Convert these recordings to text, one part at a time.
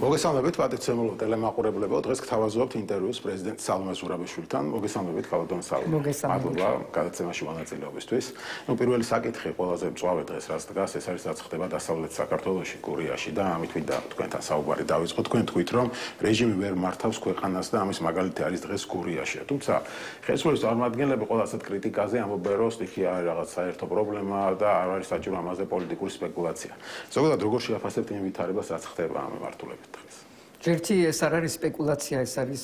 მოგესალმებით, პატრიცემულო ტელემაყურებლებო. დღეს გთავაზობთ ინტერვიუს პრეზიდენტ სალომე ზურაბიშვილთან. მოგესალმებით, ქალბატონ სალომე. მადლობა გადაცემაში მონაწილეობისთვის. პირველი საკითხი ყველაზე მწვავე დღეს რაც დგას, ეს არის რაც ხდება დასავლეთ საქართველოში, გურიაში და ამით ვინდა თქვენთან საუბარი დავიწყოთ. თქვენ თქვით, რომ რეჟიმი ვერ მართავს ქვეყანას და ამის მაგალითი არის დღეს გურიაში. თუმცა ხელისუფლების წარმომადგენლები ყველა ასეთ კრიტიკაზე ამბობენ, რომ სტიქი არის რაღაც საერთო პრობლემა და არ არის საჭირო ამაზე პოლიტიკური სპეკულაცია. ზოგადად როგორ შეაფასებთ იმ ვითარებას, რაც ხდება ამ მიმართულებით? ერთი ეს არ არის სპეკულაცია, ეს არის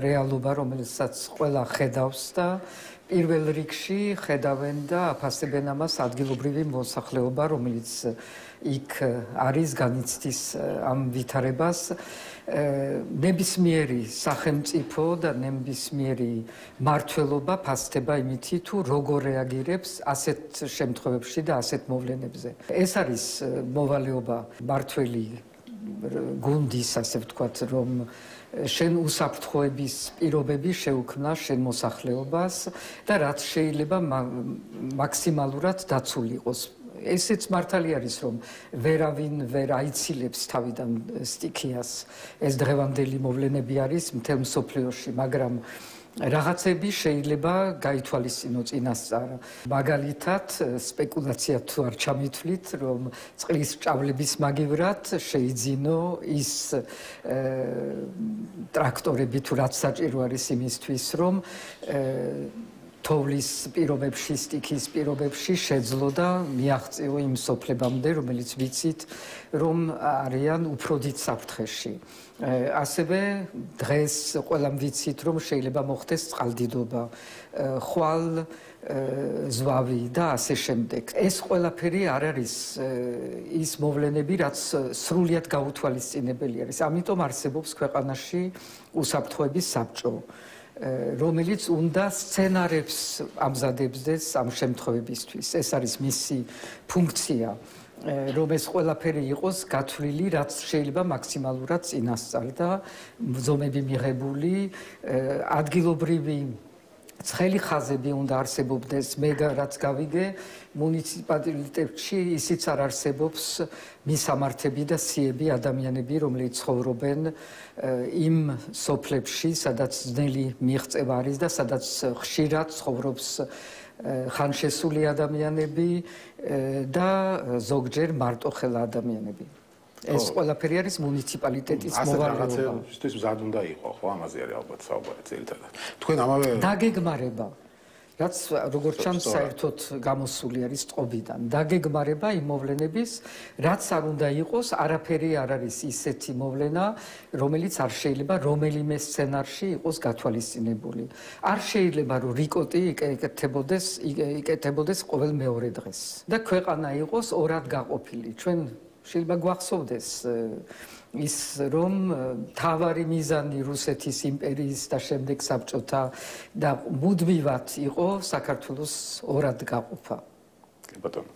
რეალობა, რომელსაც ყველა ხედავს და პირველ რიგში ხედავენ და აფასებენ ამას ადგილობრივი მოსახლეობა, რომელიც იქ არის, განიცდის ამ ვითარებას. ნებისმიერი სახელმწიფო და ნებისმიერი მმართველობა ფასდება იმითი, თუ როგორ რეაგირებს ასეთ შემთხვევებში და ასეთ მოვლენებზე. ეს არის მოვალეობა მმართველი გუნდის, ასე ვთქვათ, რომ შენ უსაფრთხოების პირობები შეუქმნა შენ მოსახლეობას და რაც შეიძლება მაქსიმალურად დაცული იყოს. ესეც მართალი არის, რომ ვერავინ ვერ აიცილებს თავიდან სტიქიას. ეს დღევანდელი მოვლენები არის მთელ მსოფლიოში, მაგრამ რაღაცები შეიძლება გაითვალისწინო წინასწარ. მაგალითად, სპეკულაცია თუ არ ჩამითვლით, რომ წყლის ჭავლების მაგივრად შეიძინო ის ტრაქტორები თუ რაც საჭირო არის იმისთვის, რომ თოვლის პირობებში, სტიქის პირობებში შეძლო და მიაღწიო იმ სოფლებამდე, რომელიც ვიცით, რომ არიან უფრო დიდ საფრთხეში. ასევე დღეს ყველამ ვიცით, რომ შეიძლება მოხდეს წყალდიდობა, ხვალ ზვავი და ასე შემდეგ. ეს ყველაფერი არ არის ის მოვლენები, რაც სრულიად გაუთვალისწინებელი არის. ამიტომ არსებობს ქვეყანაში უსაფრთხოების საბჭო, რომელიც უნდა სცენარებს ამზადებდეს ამ შემთხვევებისთვის. ეს არის მისი ფუნქცია, რომ ეს ყველაფერი იყოს გათვლილი, რაც შეიძლება მაქსიმალურად წინასწარ და ბრძომები მიღებული, ადგილობრივი ცხელი ხაზები უნდა არსებობდეს. მე რაც გავიგე, მუნიციპალიტეტში ისიც არ არსებობს მისამართები და სიები ადამიანები, რომლებიც ცხოვრობენ იმ სოფლებში, სადაც ძნელი მიღწევა არის და სადაც ხშირად ცხოვრობს ხანშესული ადამიანები და ზოგჯერ მარტოხელა ადამიანები. ეს ყველაფერი არის მუნიციპალიტეტის მოვალეობა. ასე რაღაცებისთვის მზად უნდა იყოს, ხო, ამაზე არის ალბათ საუბარი ძირითადად. თქვენ ამავე დაგეგმარება, რაც როგორც ჩანს საერთოდ გამოსული არის ტყობიდან. დაგეგმარება იმ მოვლენების, რაც არ უნდა იყოს, არაფერი არ არის ისეთი მოვლენა, რომელიც არ შეიძლება რომელიმე სცენარში იყოს გათვალისწინებული. არ შეიძლება რომ რიკოტი იკეთებოდეს ყოველ მეორე დღეს და ქვეყანა იყოს ორად გაყოფილი. ჩვენ შეიძლება გვახსოვდეს ის, რომ თავარი მიზანი რუსეთის იმპერიის და შემდეგ საბჭოთა და მუდმივად იყო საქართველოს ორად გაყოფა. ბატონო,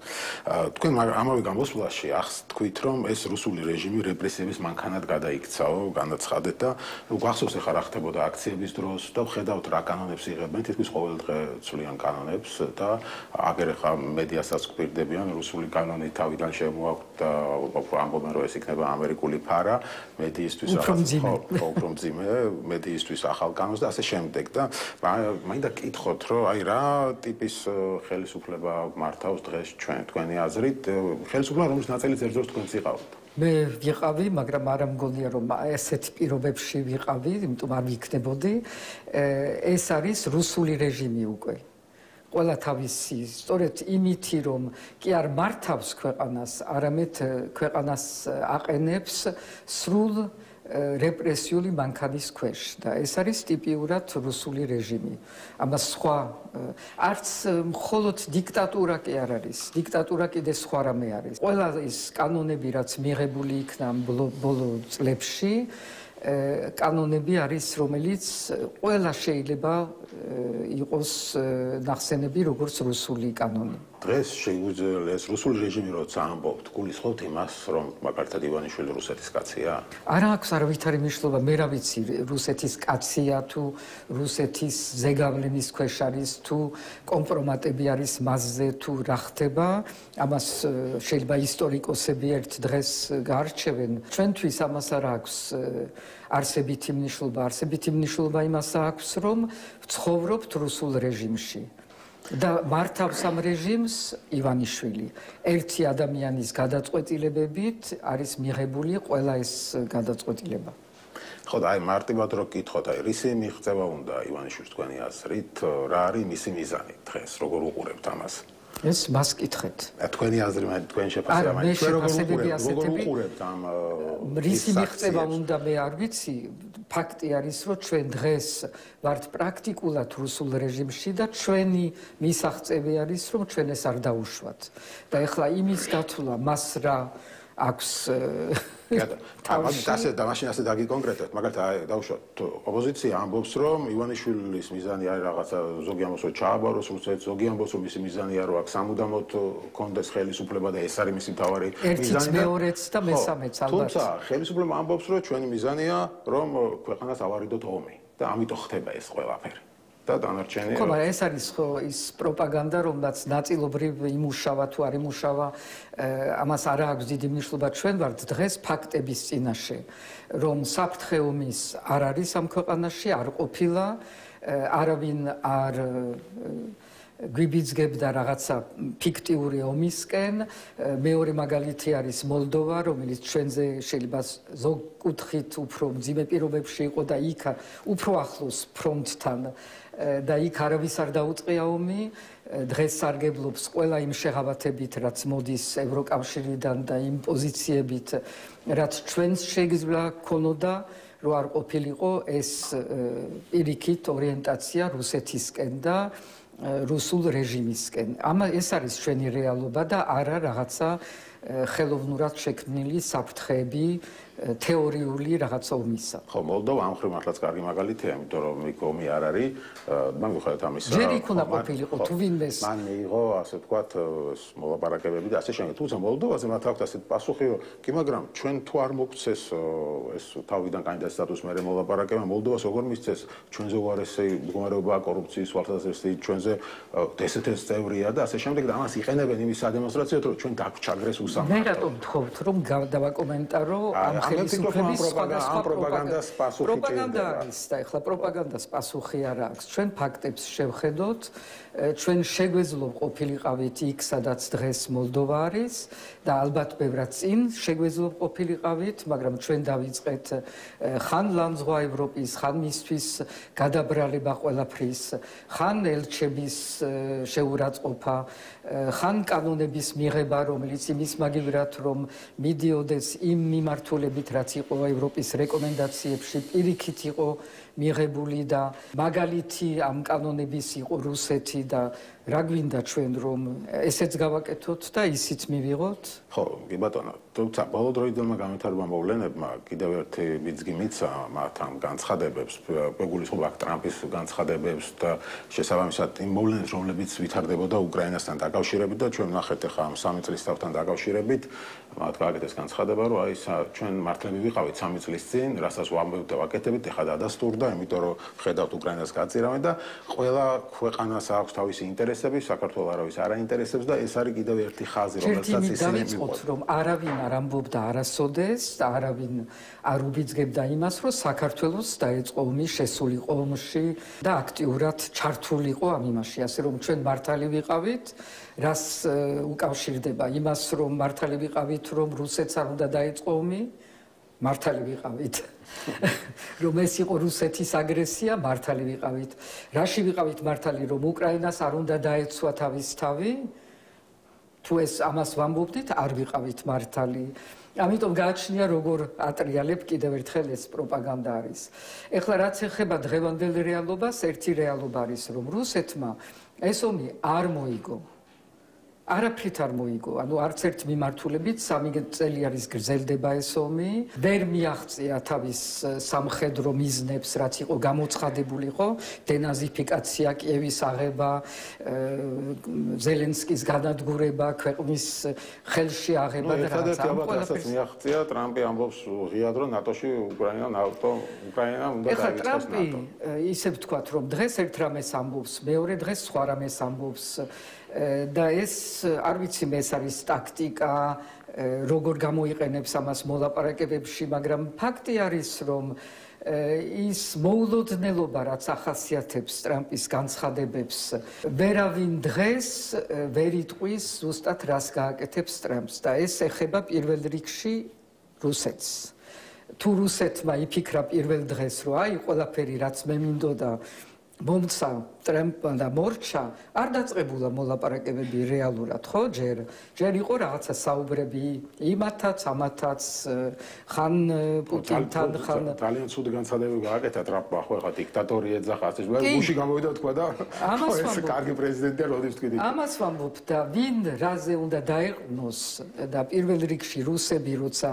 თქვენ ამავე გამოსვლაში თქვით, რომ ეს რუსული რეჟიმი რეპრესიების მანქანად გადაიქცაო, განაცხადეთ და გვახსოვს ახლა რა ხდებოდა აქციების დროს და ვხედავთ რა კანონებს იღებენ, თითქმის ყოველ დღე ცვლიან კანონებს და აგერ ახლა მედიასაც გვპირდებიან, რუსული კანონი თავიდან შემოაქვთ და ამბობენ, რომ ეს იქნება ამერიკული ფარა, მედიისთვის უფრო მძიმე, მედიისთვის ახალ კანონს და ასე შემდეგ და მაინდა კითხოთ, რომ აი რა ტიპის ხელისუფლება მართავს დღეს თქვენი აზრით, ხელისუფლება რომლის ნაწილიც ერთდროს თქვენც იყავთ? მე ვიყავი, მაგრამ არ მგონია რომ ესეთ პირობებში ვიყავი, იმიტომ არ ვიქნებოდი. ეს არის რუსული რეჟიმი უკვე. ყველა თავისი, სწორედ იმითი, რომ კი არ მართავს ქვეყანას, არამედ ქვეყანას აყენებს სრულ რეპრესიული მანქანის ქვეშ და ეს არის ტიპიურად რუსული რეჟიმი. ამას სხვა არც მხოლოდ დიქტატურა კი არ არის, დიქტატურა კიდე სხვა რამე არის. ყველა ის კანონები, რაც მიღებული იქნა ბოლო წლებში, კანონები არის, რომელიც ყველა შეიძლება იყოს ნახსენები როგორც რუსული კანონი. დღეს შეგვიძლია ეს რუსული რეჟიმი როცა ამბობთ, გულისხმობთ იმას, რომ მაგალითად ივანიშვილი რუსეთის კაცია? არა აქვს არავითარი მნიშვნელობა, მე რა ვიცი, რუსეთის კაცია თუ რუსეთის ზეგავლენის ქვეშ არის თუ კომპრომატები არის მასზე თუ რა ხდება, ამას შეიძლება ისტორიკოსები ერთ დღეს გაარჩევენ. ჩვენთვის ამას არ აქვს არსებითი მნიშვნელობა, არსებითი მნიშვნელობა იმას აქვს, რომ ვცხოვრობთ რუსულ რეჟიმში. და მართავს ამ რეჟიმს ივანიშვილი. ერთი ადამიანის გადაწყვეტილებებით არის მიღებული ყველა ეს გადაწყვეტილება. ხო და აი მარტივად რო გითხოთ, აი რისი მიღწევა უნდა ივანიშვილს თქვენი აზრით, რა არის მისი მიზანი დღეს, როგორ უყურებთ ამას? ეს მას კითხეთ. თქვენი აზრი, თქვენი შეფასება, როგორ უყურებთ ამ რისი მიღწევა უნდა მე არ ვიცი, ფაქტი არის, რომ ჩვენ დღეს ვართ პრაქტიკულად რუსულ რეჟიმში და ჩვენი მისაღწევი არის, რომ ჩვენ ეს არ დაუშვათ. და ეხლა იმის გათვლა მას რა აქვს მაშინ ასე დაგიკონკრეტებთ, მაგალითად დავუშვათ, ოპოზიცია ამბობს, რომ ივანიშვილის მიზანი არის რაღაცა ზოგი ამბობს, რომ ჩააბაროს რუსეთს, ზოგი ამბობს, რომ მისი მიზანია, რომ აქ სამუდამოდ კონდეს ხელისუფლება და ეს არის მისი მთავარი მიზანი. ერთიც მეორეც და მესამეც ალბათ. თუმცა ხელისუფლება ამბობს, რომ ჩვენი მიზანია, რომ ქვეყანას ავარიდოთ ომი და ამიტომ ხდება ეს ყველაფერი. და დანარჩენი ხო, მაგრამ ეს არის ხო ის პროპაგანდა, რომელსაც ნაწილობრივ იმუშავა თუ არ იმუშავა, ამას არ აქვს დიდი მნიშვნელობა. ჩვენ ვართ დღეს ფაქტების წინაშე, რომ საფრთხე ომის არ არის ამ ქვეყანაში, არ ყოფილა, არავინ არ გვიბიძგებდა რაღაცა ფიქტიური ომისკენ. მეორე მაგალითი არის მოლდოვა, რომელიც ჩვენზე შეიძლება ზოგ კუთხით უფრო მძიმე პირობებში იყო და იქ უფრო ახლოს ფრონტთან და იქ არავის არ დაუწყია ომი. დღეს სარგებლობს ყველა იმ შეღავათებით, რაც მოდის ევროკავშირიდან და იმ პოზიციებით, რაც ჩვენს შეგიძლია ქონოდა, რომ არ ყოფილიყო ეს პირიქით ორიენტაცია რუსეთისკენ და რუსულ რეჟიმისკენ. ეს არის ჩვენი რეალობა და არა რაღაცა ხელოვნურად შექმნილი საფრთხეები თეორიული რაღაცა ომისა. ხო, მოლდოვა ამ ხრივ მართლაც კარგი მაგალითია, იმიტომ რომ იქ ომი არ არის, მაგალითად ამისა. ჯერ იქ უნდა ყოფილიყო თუ ვინმეს. მან მიიღო, ასე ვთქვათ, მოლაპარაკებები და ასე შემდეგ. თუმცა მოლდოვაზე მათ აქვს ასეთ პასუხი, რომ კი, მაგრამ ჩვენ თუ არ მოგცეს ეს თავიდან კანდიდატის სტატუსს მერე მოლაპარაკება, მოლდოვას როგორ მისცეს? ჩვენზე უარესი მდგომარეობაა, კორუფციის თვალსაზრისით, ჩვენზე DST-ს წევრია და ასე შემდეგ და ამას იყენებენ იმის სადემონსტრაციოდ, რომ ჩვენ დაგვჩაგრეს უსამართლოდ. მე რატომ ვთხოვთ, რომ დავაკომენტარო ამ ხელისუფლების სხვადასხვა პროპაგანდას პასუხი პროპაგანდა არის და ეხლა პროპაგანდას პასუხი არ აქვს. ჩვენ ფაქტებს შევხედოთ, ჩვენ შეგვეძლო ყოფილიყავით იქ, სადაც დღეს მოლდოვა არის და ალბათ ბევრად წინ შეგვეძლო ყოფილიყავით, მაგრამ ჩვენ დავიწყეთ ხან ლანძღვა ევროპის, ხან მისთვის გადაბრალება ყველაფრის, ხან ელჩების შეურაცხყოფა, ხან კანონების მიღება, რომელიც იმის მაგივრად რომ მიდიოდეს იმ მიმართულებით, რაც იყო ევროპის რეკომენდაციებში, პირიქით იყო მიღებული და მაგალითი ამ კანონების იყო რუსეთი და რა გვინდა ჩვენ რომ ესეც გავაკეთოთ და ისიც მივიღოთ? ხო, კი ბატონო, თუმცა ბოლო დროიდანმა განვითარებულმა მოვლენებმა კიდევ ერთი ბიძგი მიცა მათ ამ განცხადებებს, გულისხმობ აქ ტრამპის განცხადებებს და შესაბამისად იმ მოვლენებს, რომლებიც ვითარდებოდა უკრაინასთან დაკავშირებით და ჩვენ ნახეთ ახლა ამ 3 წლის თავთან დაკავშირებით, მათ გააკეთეს განცხადება, რომ აი ჩვენ მართლები ვიყავით 3 წლის წინ, რასაც ვამბობთ და ვაკეთებით, ახლა დადასტურდა, იმიტომ რომ ხედავთ უკრაინას გაწირავენ და ყველა ქვეყანას აქვს თავისი ინტერესები, საქართველოს არავის არ აინტერესებს და ეს არის კიდევ ერთი ხაზი, რომელსაც ისინი მიყვარს. რომ არავინ არ ამბობდა არასოდეს და არავინ არ უბიძგებდა იმას, რომ საქართველოს დაეწყო ომი, შესულიყო ომში და აქტიურად ჩართულიყო ამ იმაში, ასე რომ ჩვენ მართალი ვიყავით, რას უკავშირდება იმას, რომ მართალი ვიყავით, რომ რუსეთს არ უნდა დაეწყო ომი, მართალი ვიყავით. რომ ეს იყო რუსეთის აგრესია, მართალი ვიყავით. რაში ვიყავით მართალი, რომ უკრაინას არ უნდა დაეცვა თავის თავი? თუ ეს ამას ვამბობდით, არ ვიყავით მართალი. ამიტომ გააჩნია როგორ ატრიალებ კიდევ ერთხელ ეს პროპაგანდა არის. ეხლა რაც ეხება დღევანდელ რეალობას, ერთი რეალობა არის, რომ რუსეთმა ეს ომი არ მოიგო. არაფრით არ მოიგო. ანუ არც ერთ მიმართულებით 3 წელი არის გრძელდება ეს ომი. ვერ მიაღწია თავის სამხედრო მიზნებს, რაც იყო გამოცხადებული იყო, დენაზიფიკაცია, კიევის აღება, ზელენსკის განადგურება, ქვეყნის ხელში აღება და რაღაც ამ ყველაფერს მიაღწია. ტრამპი ამბობს ღიად, რომ ნატოში უკრაინა უნდა დაიწყოს ნატო. ტრამპი ისე ვთქვათ, რომ დღეს ერთ რამეს ამბობს, მეორე დღეს სხვა რამეს ამბობს. და ეს არ ვიცი მე ეს არის ტაქტიკა როგორ გამოიყენებს ამას მოლაპარაკებებში, მაგრამ ფაქტი არის რომ ის მოულოდნელობა რაც ახასიათებს ტრამპის განცხადებებს ვერავინ დღეს ვერ იტყვის ზუსტად რას გააკეთებს ტრამპს და ეს ეხება პირველ რიგში რუსეთს. თუ რუსეთმა იფიქრა პირველ დღეს რომ აი ყველაფერი რაც მე მინდოდა მომცა ტრამპმა და მორჩა არ დაწყებულა მოლაპარაკებები რეალურად ხო ჯერ იყო რაღაცა საუბრები იმათაც ამათაც ხან პუტინთან ხან ძალიან ცუდი განცხადებები გააკეთა ტრამპმა ხო ხა დიქტატორი ეძახა ასე გუში გამოვიდა თქვა და ეს კარგი პრეზიდენტია როდის თქვი ამას ვამბობ და ვინ რაზე უნდა დაეყნოს და პირველ რიგში რუსები როცა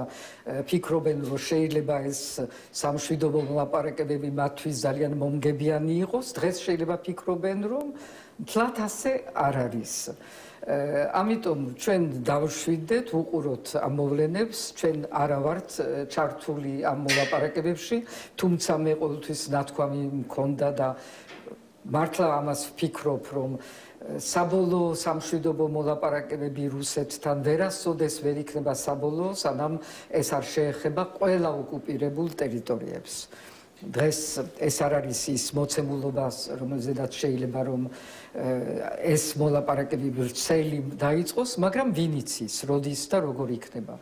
ფიქრობენ რომ შეიძლება ეს სამშვიდობო მოლაპარაკებები მათთვის ძალიან მომგებიანი იყოს დღეს შეიძლება ფიქრობენ რომ თლათ ასე არ არის. ამიტომ ჩვენ დავშვიდდეთ, უყუროთ ამ მოვლენებს, ჩვენ არა ვართ ჩართული ამ მოლაპარაკებებში, თუმცა მე ყოველთვის ნათქვამი მქონდა და მართლა ამას ვფიქრობ, რომ საბოლოო სამშვიდობო მოლაპარაკებები რუსეთთან ვერასოდეს ვერ იქნება საბოლოო, სანამ ეს არ შეეხება ყველა ოკუპირებულ ტერიტორიებს. დღეს ეს არ არის ის მოცემულობა, რომელზედაც შეიძლება რომ ეს მოლაპარაკებები ვრცელი დაიწყოს, მაგრამ ვინ იცის, როდის და როგორ იქნება.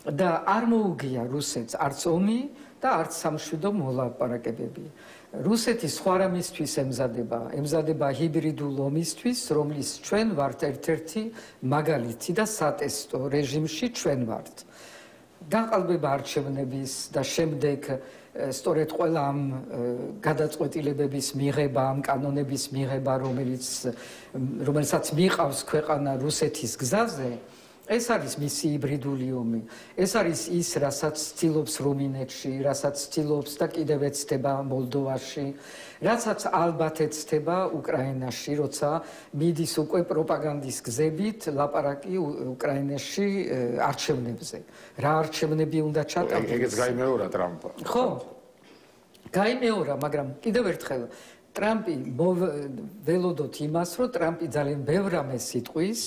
და არ მოუგია რუსეთს არც ომი და არც სამშვიდობო მოლაპარაკებები. რუსეთი სხვა რამისთვის ემზადება ჰიბრიდულ ომისთვის, რომლის ჩვენ ვართ ერთ-ერთი მაგალითი და სატესტო რეჟიმში ჩვენ ვართ. გაყალბება არჩევნების და შემდეგ სწორედ ყველა ამ გადაწყვეტილებების მიღება, ამ კანონების მიღება, რომელსაც მიყავს ქვეყანა რუსეთის გზაზე, ეს არის მისი ჰიბრიდული ომი. ეს არის ის, რასაც ცდილობს რუმინეთში, რასაც ცდილობს და კიდევ ეცდება მოლდოვაში, რასაც ალბათ ეცდება უკრაინაში, როცა მიდის უკვე პროპაგანდის გზებით ლაპარაკი უკრაინაში არჩევნებზე. რა არჩევნები უნდა ჩატარდეს? ეგეც გაიმეორა ტრამპმა. ხო. გაიმეორა, მაგრამ კიდევ ერთხელ ტრამპი ველოდოთ იმას, რომ ტრამპი ძალიან ბევრ რამეს იტყვის,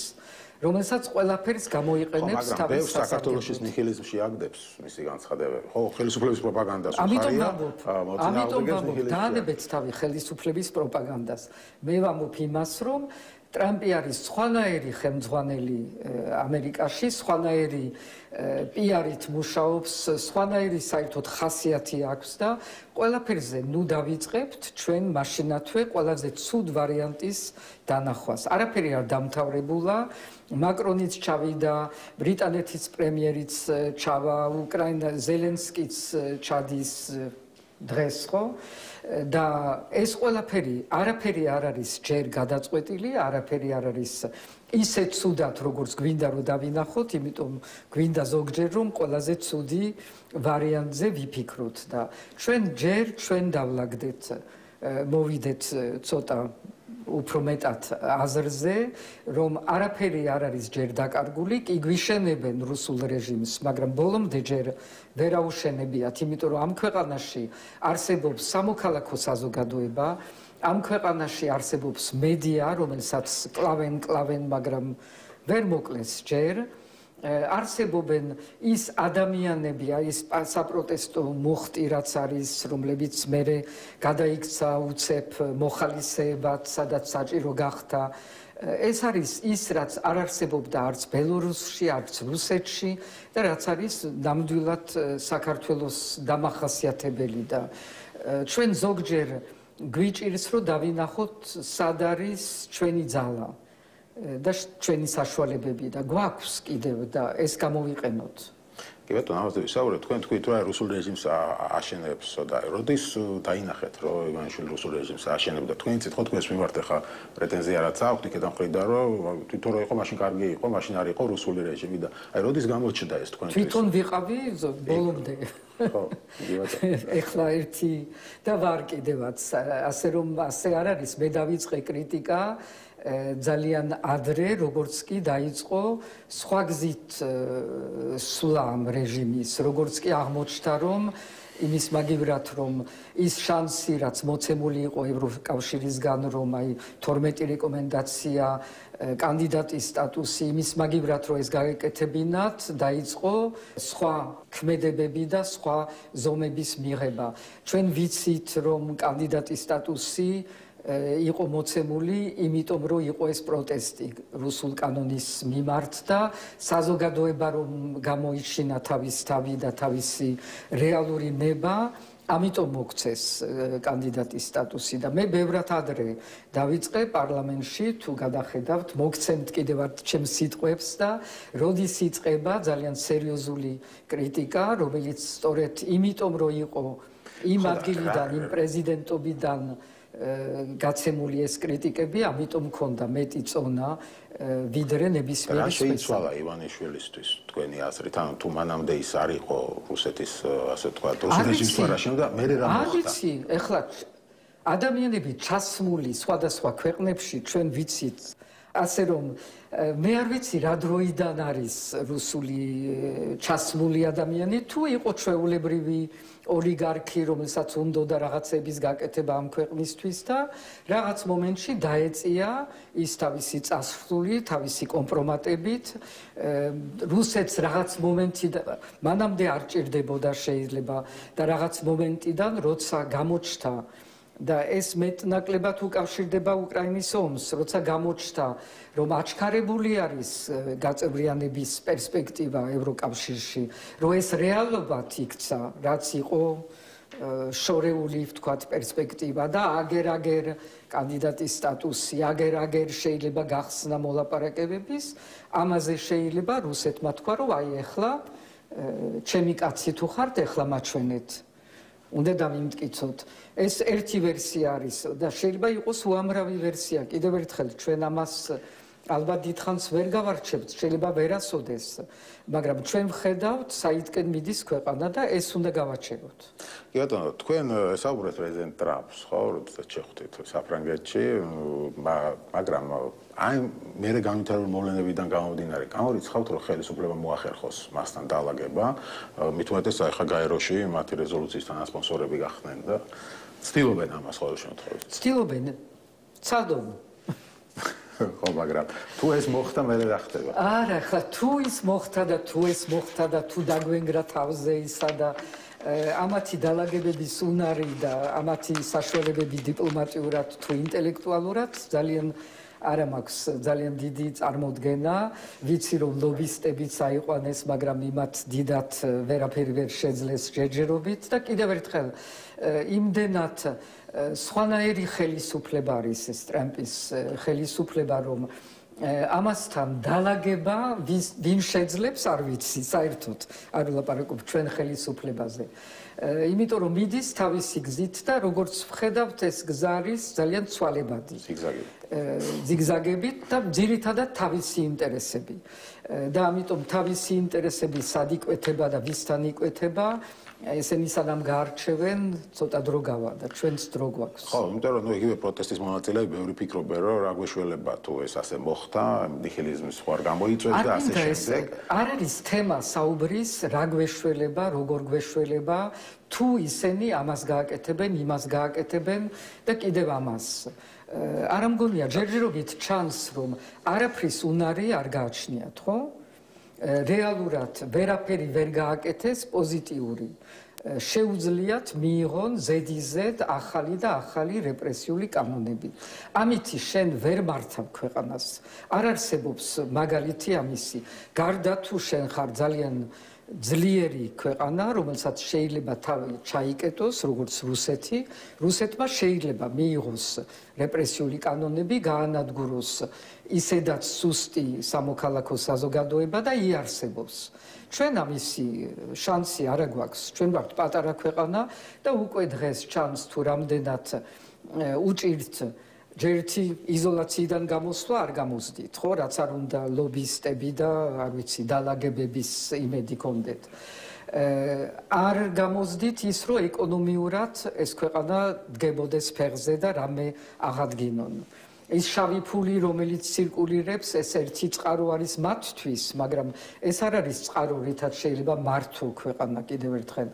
რომელსაც ყველაფერს გამოიყენებს თავის საქართველოს ნიჰილიზმში აგდებს მისი განცხადებები. ხო, ხელისუფლების პროპაგანდას ამიტომ ვამბობ, დაანებეთ თავი ხელისუფლების პროპაგანდას. მე ვამბობ იმას, რომ ტრამპი არის სხვანაირი ხელმძღვანელი ამერიკაში, სხვანაირი პიარით მუშაობს, სხვანაირი საერთოდ ხასიათი აქვს და ყველაფერზე ნუ დავიწყებთ ჩვენ მაშინათვე ყველაზე ცუდ ვარიანტის დანახვას. არაფერი არ დამთავრებულა, მაკრონიც ჩავიდა, ბრიტანეთის პრემიერიც ჩავა, უკრაინა ზელენსკიც ჩადის დღეს ხო? და ეს ყველაფერი არაფერი არ არის ჯერ გადაწყვეტილი, არაფერი არ არის ისე ცუდად, როგორც გვინდა რომ დავინახოთ, იმიტომ გვინდა ზოგჯერ რომ ყველაზე ცუდი ვარიანტზე ვიფიქროთ და ჩვენ დავლაგდეთ, მოვიდეთ ცოტა უფრო მეტად აზრზე, რომ არაფერი არ არის ჯერ დაკარგული, კი გვიშენებენ რუსულ რეჟიმს, მაგრამ ბოლომდე ჯერ ვერ აუშენებიათ, იმიტომ რომ ამ ქვეყანაში არსებობს სამოქალაქო საზოგადოება, ამ ქვეყანაში არსებობს მედია, რომელსაც კლავენ, მაგრამ ვერ მოკლეს ჯერ. არსებობენ ის ადამიანები, ის საპროტესტო მუხტი, რაც არის, რომლებიც მერე გადაიქცა უცებ მოხალისეებად, სადაც საჭირო გახდა. ეს არის ის, რაც არ არსებობდა არც ბელორუსში, არც რუსეთში და რაც არის ნამდვილად საქართველოს დამახასიათებელი და ჩვენ ზოგჯერ გვიჭირს, რომ დავინახოთ, სად არის ჩვენი ძალა. და ჩვენი საშუალებები და გვაქვს კიდევ და ეს გამოვიყენოთ. კი ბატონო, ამაზე ვისაუბრეთ, თქვენ თქვით რომ რუსულ რეჟიმს აშენებს და როდის დაინახეთ რომ ივანიშვილი რუსულ რეჟიმს აშენებდა თქვენ იცით ხო თქვენს მიმართ ახლა პრეტენზია რაც აქვს იქიდან მხრიდან რომ თვითონ რო იყო მაშინ კარგი იყო მაშინ არ იყო რუსული რეჟიმი და აი როდის გამოჩნდა ეს თქვენთვის თვითონ ვიყავი ბოლომდე ხო კი ბატონო ეხლა ერთი და ვარ კიდევაც ასე რომ ასე არ არის მე დავიწყე კრიტიკა ძალიან ადრე როგორც კი დაიწყო სხვა გზით სვლა ამ რეჟიმის როგორც კი აღმოჩნდა რომ იმის მაგივრად რომ ის შანსი რაც მოცემული იყო ევროკავშირისგან რომ აი 12 რეკომენდაცია კანდიდატის სტატუსი იმის მაგივრად რომ ეს გაეკეთებინათ დაიწყო სხვა ქმედებები და სხვა ზომების მიღება ჩვენ ვიცით რომ კანდიდატის სტატუსი იყო მოცემული, იმიტომ რომ იყო ეს პროტესტი რუსულ კანონის მიმართ და საზოგადოება რომ გამოიჩინა თავის თავი და თავისი რეალური ნება, ამიტომ მოგცეს კანდიდატის სტატუსი და მე ბევრად ადრე დავიწყე პარლამენტში თუ გადახედავთ, მოგცემთ კიდევაც ჩემს სიტყვებს და როდის იწყება ძალიან სერიოზული კრიტიკა, რომელიც სწორედ იმიტომ რომ იყო იმ ადგილიდან, იმ პრეზიდენტობიდან გაცემული ეს კრიტიკები, ამიტომ მქონდა მეტი წონა ვიდრე ნებისმიერი რა შეიცვალა ივანიშვილისთვის თქვენი აზრით? ანუ თუ მანამდე ის არ იყო რუსეთის ასე ვთქვათ, რუსეთის რეჟიმს არ აშენებდა, მე რა მოხდა? არიცი, ეხლა ადამიანები ჩასმული სხვადასხვა ქვეყნებში ჩვენ ვიცით ასე რომ მე არ ვიცი რა დროიდან არის რუსული ჩასმული ადამიანი თუ იყო ჩვეულებრივი ოლიგარქი რომელსაც უნდოდა რაღაცების გაკეთება ამ ქვეყნისთვის და რაღაც მომენტში დაეწია ის თავისი წასვლილი, თავისი კომპრომატებით რუსეთს რაღაც მომენტი მანამდე არ ჭირდებოდა შეიძლება და რაღაც მომენტიდან როცა გამოჩნდა და ეს მეტნაკლებად უკავშირდება უკრაინის ომს, როცა გამოჩნდა, რომ აჩქარებული არის გაწევრიანების პერსპექტივა ევროკავშირში, რომ ეს რეალობად იქცა, რაც იყო შორეული, ვთქვათ, პერსპექტივა და აგერ-აგერ კანდიდატის სტატუსი, აგერ-აგერ შეიძლება გახსნა მოლაპარაკებების, ამაზე შეიძლება რუსეთმა თქვა, რომ აი ახლა ჩემი კაცი თუ ხართ, ახლა მაჩვენეთ. უნდა დამიმტკიცოთ. ეს ერთი ვერსია არის და შეიძლება იყოს უამრავი ვერსია. კიდევ ერთხელ ჩვენ ამას ალბათ დიდხანს ვერ გავარჩევთ, შეიძლება ვერასოდეს, მაგრამ ჩვენ ვხედავთ, საიდკენ მიდის ქვეყანა და ეს უნდა გავაჩეროთ. კი ბატონო, თქვენ ესაუბრეთ პრეზიდენტ ტრამპს, ხო, როდესაც შეხვდით საფრანგეთში, მაგრამ აი მე განვითარებული მოვლენებიდან გამომდინარე, გამორიცხავთ, რომ ხელისუფლება მოახერხოს მასთან დაალაგება, მით უმეტეს ახლა გაეროში მათი რეზოლუციის თანასპონსორები გახდნენ და ცდილობენ ამას ყოველ შემთხვევაში. ცდილობენ. ცადონ. ხო, მაგრამ თუ ეს მოხდა, მე რა ხდება? არა, ხა თუ ის მოხდა და თუ ეს მოხდა და თუ დაგვენგრა თავზე ისა და ამათი დაალაგებების უნარი და ამათი საშუალებები დიპლომატიურად თუ ინტელექტუალურად ძალიან არა მაქვს ძალიან დიდი წარმოდგენა, ვიცი რომ ლობისტებიც აიყვანეს, მაგრამ იმათ დიდად ვერაფერი ვერ შეძლეს ჯერჯერობით და კიდევ ერთხელ იმდენად სხვანაირი ხელისუფლება არის ეს ტრამპის ხელისუფლება, რომ ამასთან დაალაგება ვინ შეძლებს არ ვიცი, საერთოდ არ ვლაპარაკობ ჩვენ ხელისუფლებაზე. იმიტომ რომ მიდის თავისი გზით და როგორც ვხედავთ ეს გზა არის ძალიან ცვალებადი. ზიგზაგებით და ძირითადად თავისი ინტერესები. და ამიტომ თავისი ინტერესები სად იკვეთება და ვისთან იკვეთება ესენი სანამ გაარჩევენ, ცოტა დრო გავა და ჩვენც დრო გვაქვს. ხო, იმიტომ რომ იგივე პროტესტის მონაწილეები ბევრი ფიქრობენ, რომ რა გვეშველება თუ ეს ასე მოხდა, ნიჰილიზმის ხوار გამოიწვევს და ასე შემდეგ. არ არის თემა საუბრის, რა გვეშველება, როგორ გვეშველება, თუ ისინი ამას გააკეთებენ, იმას გააკეთებენ და კიდევ ამას. არ ამგონია ჯერჯერობით ჩანს, რომ არაფრის უნარი არ გააჩნიათ, ხო? რეალურად ვერაფერი ვერ გააკეთეს პოზიტიური. შეუძლიათ მიიღონ ზედიზედ ახალი და ახალი რეპრესიული კანონები. ამითი შენ ვერ მართავ ქვეყანას. არ არსებობს მაგალითი ამისი. გარდა თუ შენ ხარ ძალიან ძლიერი ქვეყანა, რომელსაც შეიძლება თავი ჩაიკეტოს, როგორც რუსეთი. რუსეთმა შეიძლება მიიღოს რეპრესიული კანონები, გაანადგუროს ისედაც სუსტი სამოქალაქო საზოგადოება და იარსებოს. ჩვენ ამისი შანსი არ გვაქვს. ჩვენ ვართ პატარა ქვეყანა და უკვე დღეს ჩანს თუ რამდენად უჭირთ ჯერ ერთი იზოლაციიდან გამოსვლა არ გამოსდით, ხო, რაც არ უნდა ლობისტები და არ ვიცი, დალაგებების იმედი გქონდეთ. არ გამოსდით ის, რომ ეკონომიურად ეს ქვეყანა დგებოდეს ფეხზე და რამე აღადგინონ. ის შავი ფული, რომელიც ცირკულირებს, ეს ერთი წყარო არის მათთვის, მაგრამ ეს არ არის წყარო, რითაც შეიძლება მართო ქვეყანა კიდევ ერთხელ.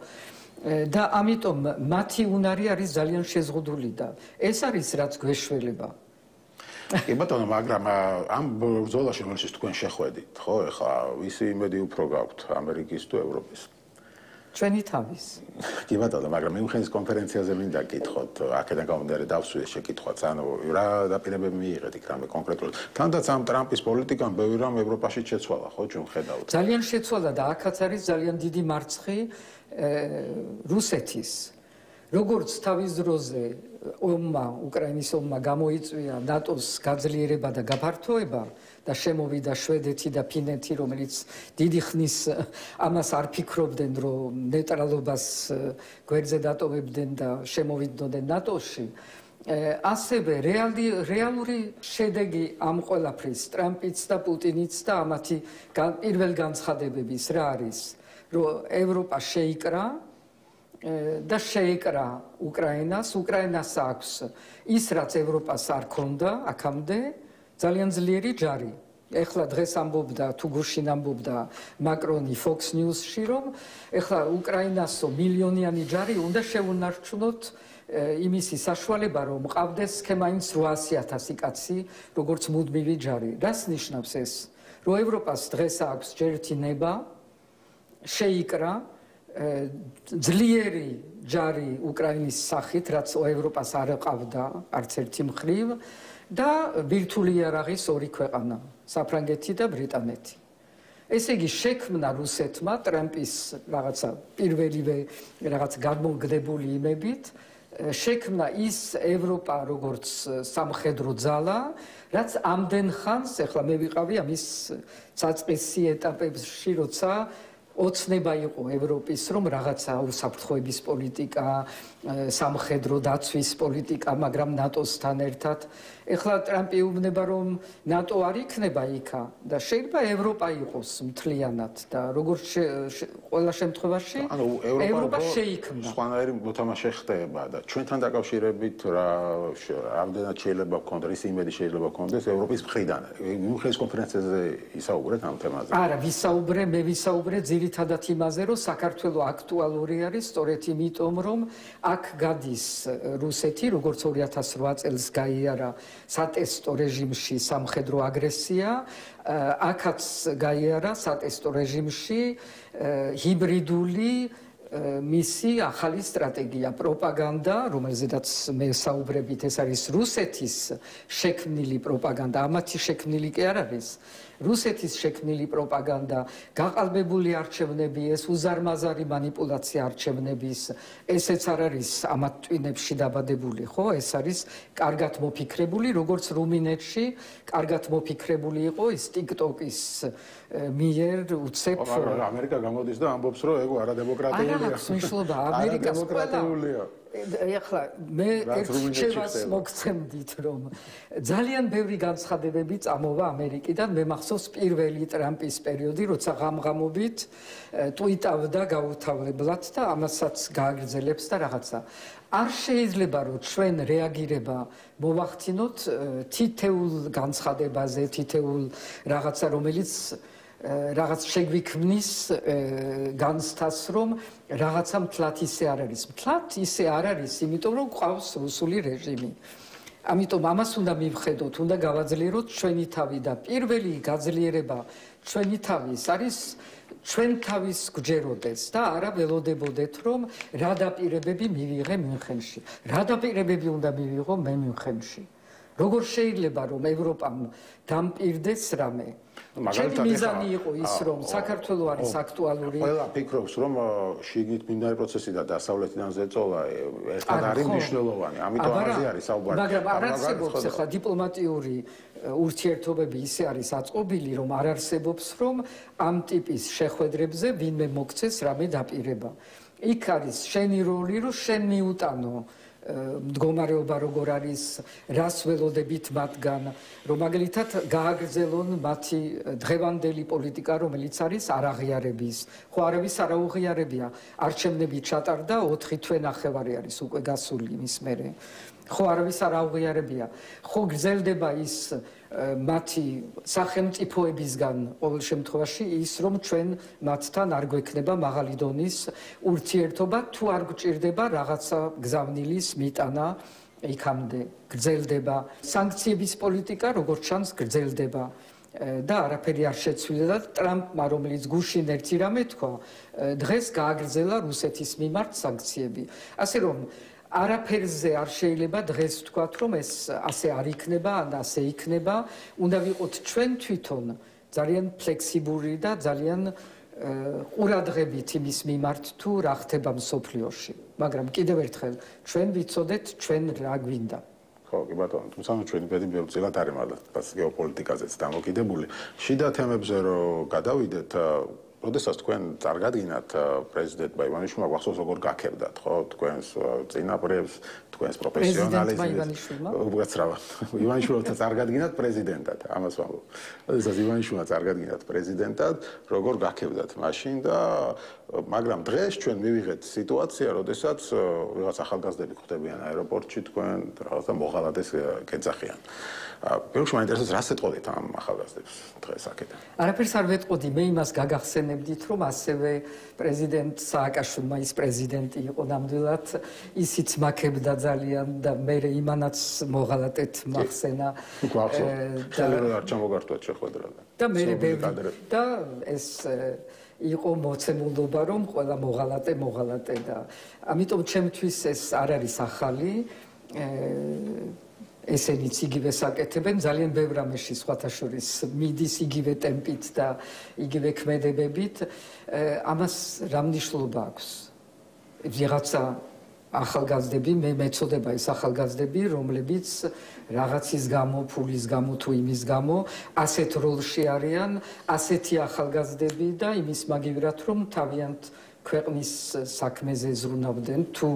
და ამიტომ მათი უნარი არის ძალიან შეზღუდული და ეს არის რაც გვეშველება. კი ბატონო, მაგრამ ამ ბრძოლაში რომელშიც თქვენ შეხვედით, ხო, ეხლა ვისი იმედი უფრო გაქვთ, ამერიკის თუ ევროპის? ჩვენი თავის. კი ბატონო, მაგრამ მიუნხენის კონფერენციაზე მინდა გითხოთ, აქედან გამომდინარე დავსვი შეკითხვაც, ანუ რა დაპირებები მიიღეთ იქ რამე კონკრეტულად. თანდაც ამ ტრამპის პოლიტიკამ ბევრი რამ ევროპაში შეცვალა, ხო, ჩვენ ხედავთ. ძალიან შეცვალა და აქაც არის ძალიან დიდი მარცხი რუსეთის. როგორც თავის დროზე უკრაინის ომმა გამოიწვია ნატოს გაძლიერება და გაფართოება და შემოვიდა შვედეთი და ფინეთი, რომელიც დიდი ხნის ამას არ ფიქრობდნენ, რომ ნეიტრალობას გვერდზე დატოვებდნენ და შემოვიდნენ ნატოში. ასევე რეალური შედეგი ამ ყველაფრის ტრამპიც და პუტინიც და ამათი პირველ განცხადებების რა არის, რომ ევროპა შეიკრა და შეეკრა უკრაინას აქვს ის რაც ევროპას არ ქონდა აქამდე ძალიან ძლიერი ჯარი. ეხლა დღეს ამბობდა თუ გუშინ ამბობდა მაკრონი Fox News-ში რომ ეხლა უკრაინასო მილიონიანი ჯარი უნდა შეუნარჩუნოთ იმისი საშუალება რომ მყავდეს ქემაინც 800,000 კაცი როგორც მუდმივი ჯარი. რას ნიშნავს ეს? რომ ევროპას დღეს აქვს ჯერთი ნება შეიკრა ძლიერი ჯარი უკრაინის სახით, რაც ევროპას არ ყავდა არც ერთი მხრივ და ბირთვული იარაღის ორი ქვეყანა, საფრანგეთი და ბრიტანეთი. ესე იგი შექმნა რუსეთმა ტრამპის რაღაცა პირველივე რაღაც გამოგდებული იმებით შექმნა ის ევროპა როგორც სამხედრო ძალა, რაც ამდენ ხანს, ეხლა მე ვიყავი ამის საწყისი ეტაპებში, როცა ოცნება იყო ევროპის, რომ რაღაცა უსაფრთხოების პოლიტიკა, სამხედრო დაცვის პოლიტიკა, მაგრამ ნატოსთან ერთად. ეხლა ტრამპი უუბნება, რომ ნატო არ იქნება იქა და შეიძლება ევროპა იყოს მთლიანად და როგორც ყველა შემთხვევაში ევროპა შეიქმნა. სხვანაირი მოთამაშე ხდება და ჩვენთან დაკავშირებით რამდენად შეიძლება გქონდეს, რის იმედი შეიძლება გქონდეს ევროპის მხრიდან. მიუნხენის კონფერენციაზე ისაუბრეთ ამ თემაზე? არა, მე ვისაუბრე ძირითადად იმაზე, რომ საქართველოს აქტუალური არის სწორედ იმიტომ, რომ აქ გადის რუსეთი, როგორც 2008 წელს გაიარა სატესტო რეჟიმში სამხედრო აგრესია, აქაც გაიარა სატესტო რეჟიმში ჰიბრიდული მისი ახალი სტრატეგია, პროპაგანდა, რომელზედაც მე საუბრებით, ეს არის რუსეთის შექმნილი პროპაგანდა, ამათი შექმნილი კი არ არის. რუსეთის შექმნილი პროპაგანდა, გაყალბებული არჩევნები, ეს უზარმაზარი манипуляცია არჩევნების, ესეც არ არის ამათ ტვინებში დაბადებული, ხო? ეს არის კარგად მოფიქრებული, როგორც რუმინეთში კარგად მოფიქრებული იყო ის TikTok-ის მიერ უცებ. ამერიკა გამოდის და ამბობს, რომ ეგ არადემოკრატიულია. არა, აქვს მნიშვნელობა, ამერიკას ყველა ეხლა მე ერთჩევას მოგცემდით რომ ძალიან ბევრი განცხადებები წამოვა ამერიკიდან. მე მახსოვს პირველი ტრამპის პერიოდი, როცა ღამღამობით ტვიტავდა გაუთავებლად და ამასაც გააგრძელებს და რაღაცა. არ შეიძლება რომ ჩვენ რეაგირება მოვახდინოთ თითეულ განცხადებაზე, თითეულ რაღაცა, რომელიც რაღაც შეგვიქმნის განცდას, რომ რაღაცა მთლად ისე არ არის. მთლად ისე არ არის, იმიტომ რომ ყავს რუსული რეჟიმი. ამიტომ ამას უნდა მივხედოთ, უნდა გავაძლიეროთ ჩვენი თავი და პირველი გაძლიერება ჩვენი თავის არის ჩვენ თავის გვჯეროდეს და არა ველოდებოდეთ, რომ რა დაპირებები მივიღე მიუნხენში. რა დაპირებები უნდა მივიღო მე მიუნხენში. როგორ შეიძლება რომ ევროპამ დამპირდეს რამე? ჩემი მიზანი იყო ის რომ საქართველო არის აქტუალური. ყველა ფიქრობს რომ შიგნით მინდარი პროცესი და დასავლეთიდან ზეწოლა ერთად არის მნიშვნელოვანი. ამიტომ ამაზე არის საუბარი. მაგრამ არ არსებობს ახლა დიპლომატიური ურთიერთობები ისე არის აწყობილი რომ არ არსებობს რომ ამ ტიპის შეხვედრებზე ვინმე მოგცეს რამე დაპირება. იქ არის შენი როლი რომ შენ მიუტანო მდგომარეობა როგორ არის, რას ველოდებით მათგან, რომ მაგალითად გააგრძელონ მათი დღევანდელი პოლიტიკა, რომელიც არის არაღიარების. ხო არავის არ აუღიარებია. არჩევნები ჩატარდა 4 თვე ნახევარი არის უკვე გასული იმის მერე. ხო არავის არ აუღიარებია. ხო გრძელდება ის მათი სახელმწიფოებისგან ყოველ შემთხვევაში ის რომ ჩვენ მათთან არ გვექნება მაღალი დონის ურთიერთობა თუ არ გვჭირდება რაღაცა გზავნილის მიტანა იქამდე გრძელდება სანქციების პოლიტიკა როგორც ჩანს გრძელდება და არაფერი არ შეცვლილა და ტრამპმა რომელიც გუშინ ერთი რამე თქვა დღეს გააგრძელა რუსეთის მიმართ სანქციები ასე რომ არაფერზე არ შეიძლება დღეს ვთქვათ, რომ ეს ასე არ იქნება, ან ასე იქნება. უნდა ვიყოთ ჩვენ თვითონ ძალიან ფლექსიბური და ძალიან ყურადღებით იმის მიმართ თუ რა ხდება მსოფლიოში. მაგრამ კიდევ ერთხელ ჩვენ ვიცოდეთ ჩვენ რა გვინდა. ხო, კი ბატონო, თუმცა ჩვენი ბედი ბევრწილად არის მაგალითად გეოპოლიტიკაზეც დამოკიდებული. შიდა თემებზე რომ გადავიდეთ როდესაც თქვენ წარგადგინათ პრეზიდენტმა ივანიშვილმა გახსოვს როგორ გაქებდათ ხო თქვენს წინაპრებს თქვენს პროფესიონალიზმს უბრალოდ ივანიშვილთან წარგადგინათ პრეზიდენტად ამას ვამბობ როდესაც ივანიშვილმა წარგადგინათ პრეზიდენტად როგორ გაქებდათ მაშინ და მაგრამ დღეს ჩვენ მივიღეთ სიტუაცია როდესაც რაღაც ახალგაზრდები ხვდებიან აეროპორტში თქვენ რაღაცა მოღალატეს გეძახიან პირველში მაინტერესებს რა ეტყოდით ამ ახალგაზრდებს დღეს აქედან არაფერს არ ვეტყოდი მე იმას გაგახსენებდით რომ ასევე პრეზიდენტ სააკაშვილმა ის პრეზიდენტი იყო ნამდვილად ისიც მაქებდა ძალიან და მე იმანაც მოღალატეთ მახსენა და არ ჩამოგართვათ შეხვედრა და მე და ეს იყო მოცემულობა რომ ყველა მოღალატე და ამიტომ ჩემთვის ეს არ არის ახალი ესენიც იგივე საკეთებენ ძალიან ბევრ რამეში სხვათა შორის მიდის იგივე ტემპით და იგივე ქმედებებით ამას რა მნიშვნელობა აქვს ვიღაცა ახალგაზრდები მე მეწოდება ეს ახალგაზრდები რომლებიც რაღაცის გამო ფულის გამო თუ იმის გამო ასეთ როლში არიან ასეთი ახალგაზრდები და იმის მაგივრად რომ თავიანთ ქვეყნის საქმეზე ზრუნავდნენ თუ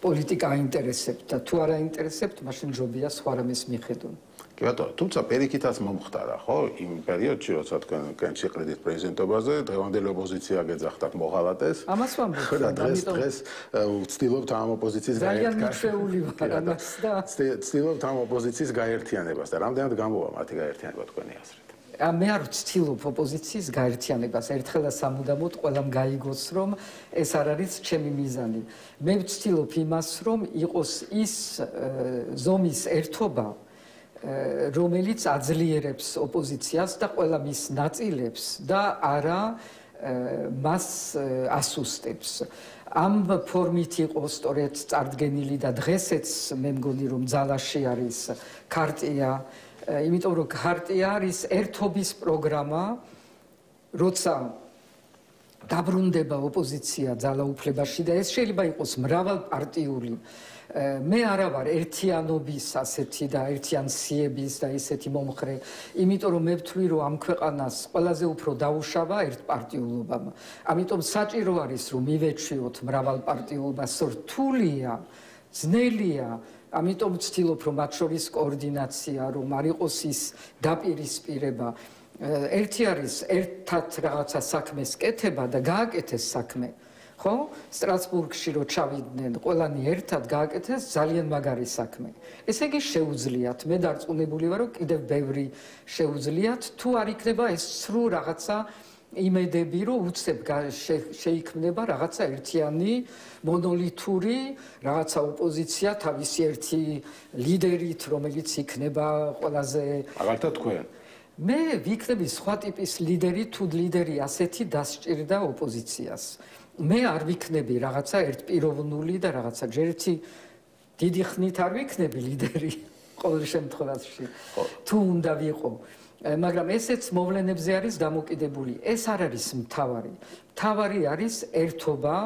პოლიტიკა აინტერესებთ და თუ არ აინტერესებთ, მაშინ ჯობია სხვა რამეს მიხედონ. კი ბატონო, თუმცა პირიქითაც მომხდარა, ხო, იმ პერიოდში, როცა თქვენ შეყრიდით პრეზიდენტობაზე, დღევანდელი ოპოზიცია გეძახდათ მოღალატეს. ამას ვამბობ, და დღეს ვცდილობთ ამ ოპოზიციის ძალიან მიჩვეული ვარ ამას და ვცდილობთ ამ ოპოზიციის გაერთიანებას და რამდენად გამოვა მათი გაერთიანება თქვენი აზრით? მე არ ვცდილობ ოპოზიციის გაერთიანებას. ერთხელ და სამუდამოდ ყველამ გაიგოს, რომ ეს არ არის ჩემი მიზანი. მე ვცდილობ იმას, რომ იყოს ის ზომის ერთობა, რომელიც აძლიერებს ოპოზიციას და ყველა მის ნაწილებს და არა მას ასუსტებს. ამ ფორმით იყო სწორედ წარდგენილი და დღესაც მე მგონი რომ ძალაში არის ქარტია იმიტომ რომ ქარტია არის ერთობის პროგრამა, როცა დაბრუნდება ოპოზიცია ძალაუფლებაში და ეს შეიძლება იყოს მრავალპარტიული. მე არა ვარ ერთიანობის ასეთი და ერთიანსიების და ისეთი მომხრე, იმიტომ რომ მე ვთვლი რომ ამ ქვეყანას ყველაზე უფრო დაუშავა ერთპარტიულობამ. ამიტომ საჭირო არის რომ მივეჩვიოთ მრავალპარტიულობა, რთულია, ძნელია. ამიტომ ვცდილობ რომ მათ შორის კოორდინაცია რომ არ იყოს ის დაპირისპირება ერთი არის ერთად რაღაცა საქმეს კეთება და გააკეთეს საქმე ხო სტრასბურგში რო ჩავიდნენ ყველანი ერთად გააკეთეს ძალიან მაგარი საქმე ესე იგი შეუძლიათ მე დარწმუნებული ვარ რომ კიდევ ბევრი შეუძლიათ თუ არ იქნება ეს სრულ რაღაცა იმედები რომ უცებ შეიქმნება რაღაცა ერთიანი მონოლითური რაღაცა ოპოზიცია თავისი ერთი ლიდერით რომელიც იქნება ყველაზე მაგალითად თქვენ მე ვიქნები სხვა ტიპის ლიდერი თუ ლიდერი ასეთი დასჭირდა ოპოზიციას მე არ ვიქნები რაღაცა ერთპიროვნული და რაღაცა ჯერ ერთი დიდი ხნით არ ვიქნები ლიდერი ყოველ შემთხვევაში თუ უნდა ვიყო. მაგრამ ესეც მოვლენებზე არის დამოკიდებული. ეს არ არის მთავარი. მთავარი არის ერთობა